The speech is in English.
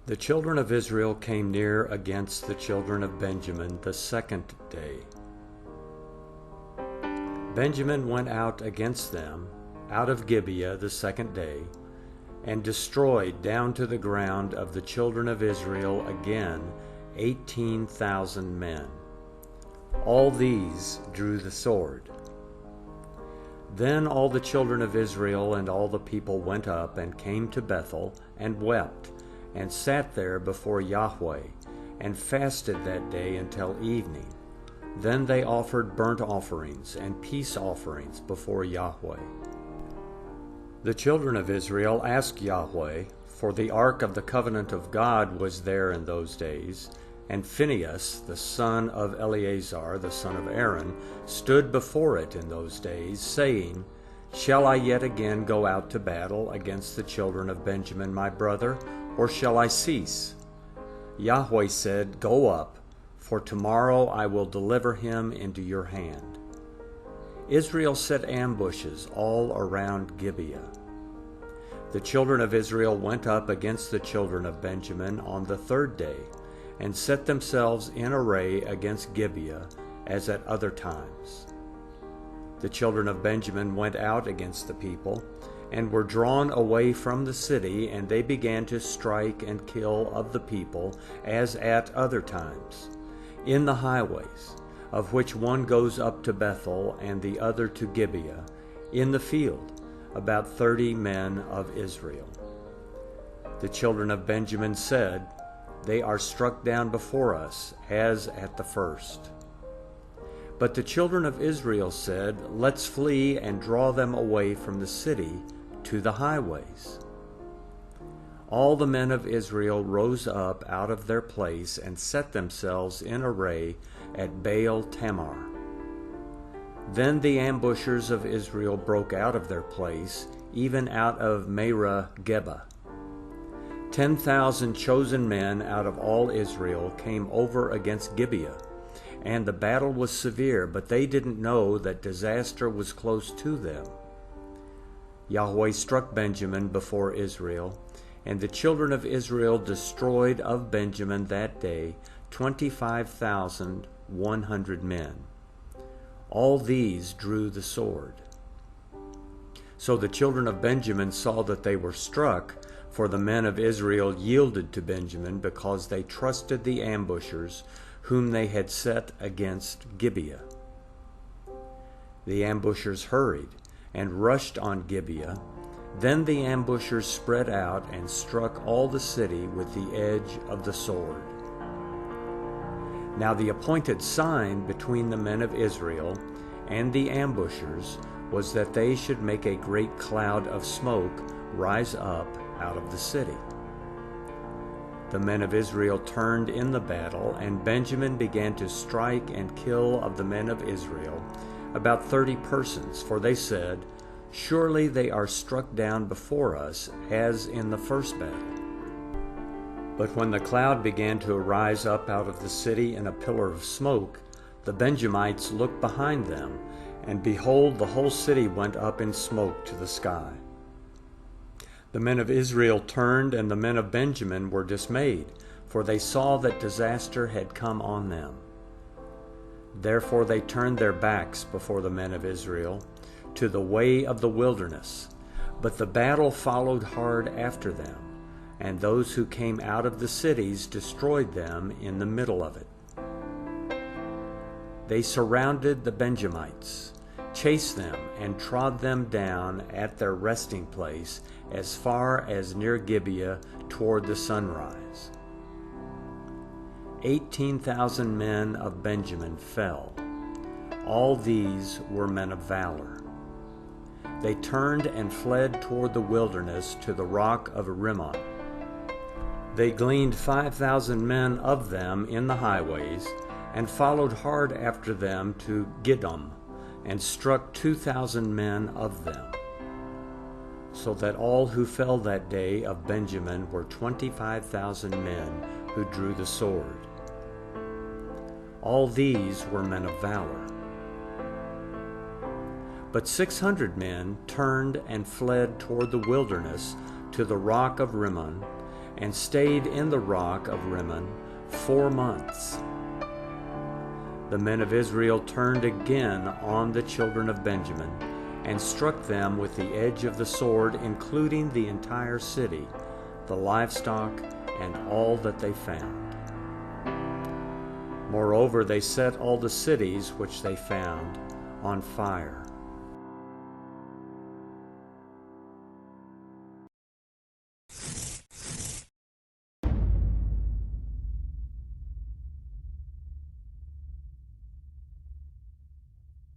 The children of Israel came near against the children of Benjamin the second day. Benjamin went out against them out of Gibeah the second day, and destroyed down to the ground of the children of Israel again 18,000 men. All these drew the sword. Then all the children of Israel and all the people went up and came to Bethel and wept, and sat there before Yahweh, and fasted that day until evening. Then they offered burnt offerings and peace offerings before Yahweh. The children of Israel asked Yahweh, for the ark of the covenant of God was there in those days, and Phinehas, the son of Eleazar, the son of Aaron, stood before it in those days, saying, Shall I yet again go out to battle against the children of Benjamin my brother, or shall I cease? Yahweh said, Go up, for tomorrow I will deliver him into your hand. Israel set ambushes all around Gibeah. The children of Israel went up against the children of Benjamin on the third day, and set themselves in array against Gibeah, as at other times. The children of Benjamin went out against the people, and were drawn away from the city, and they began to strike and kill of the people, as at other times, in the highways, of which one goes up to Bethel, and the other to Gibeah, in the field, about 30 men of Israel. The children of Benjamin said, They are struck down before us, as at the first. But the children of Israel said, Let's flee and draw them away from the city to the highways. All the men of Israel rose up out of their place and set themselves in array at Baal Tamar. Then the ambushers of Israel broke out of their place, even out of Merah Geba. 10,000 chosen men out of all Israel came over against Gibeah, and the battle was severe, but they didn't know that disaster was close to them. Yahweh struck Benjamin before Israel, and the children of Israel destroyed of Benjamin that day 25,100 men. All these drew the sword. So the children of Benjamin saw that they were struck, for the men of Israel yielded to Benjamin because they trusted the ambushers whom they had set against Gibeah. The ambushers hurried and rushed on Gibeah. Then the ambushers spread out and struck all the city with the edge of the sword. Now the appointed sign between the men of Israel and the ambushers was that they should make a great cloud of smoke rise up out of the city. The men of Israel turned in the battle, and Benjamin began to strike and kill of the men of Israel about 30 persons, for they said, Surely they are struck down before us, as in the first battle. But when the cloud began to arise up out of the city in a pillar of smoke, the Benjamites looked behind them, and behold, the whole city went up in smoke to the sky. The men of Israel turned, and the men of Benjamin were dismayed, for they saw that disaster had come on them. Therefore they turned their backs before the men of Israel to the way of the wilderness. But the battle followed hard after them, and those who came out of the cities destroyed them in the middle of it. They surrounded the Benjamites, chased them, and trod them down at their resting place as far as near Gibeah toward the sunrise. 18,000 men of Benjamin fell. All these were men of valor. They turned and fled toward the wilderness to the rock of Rimmon. They gleaned 5,000 men of them in the highways, and followed hard after them to Gidom, and struck 2,000 men of them. So that all who fell that day of Benjamin were 25,000 men who drew the sword. All these were men of valor. But 600 men turned and fled toward the wilderness to the rock of Rimmon, and stayed in the rock of Rimmon 4 months. The men of Israel turned again on the children of Benjamin, and struck them with the edge of the sword, including the entire city, the livestock, and all that they found. Moreover, they set all the cities which they found on fire.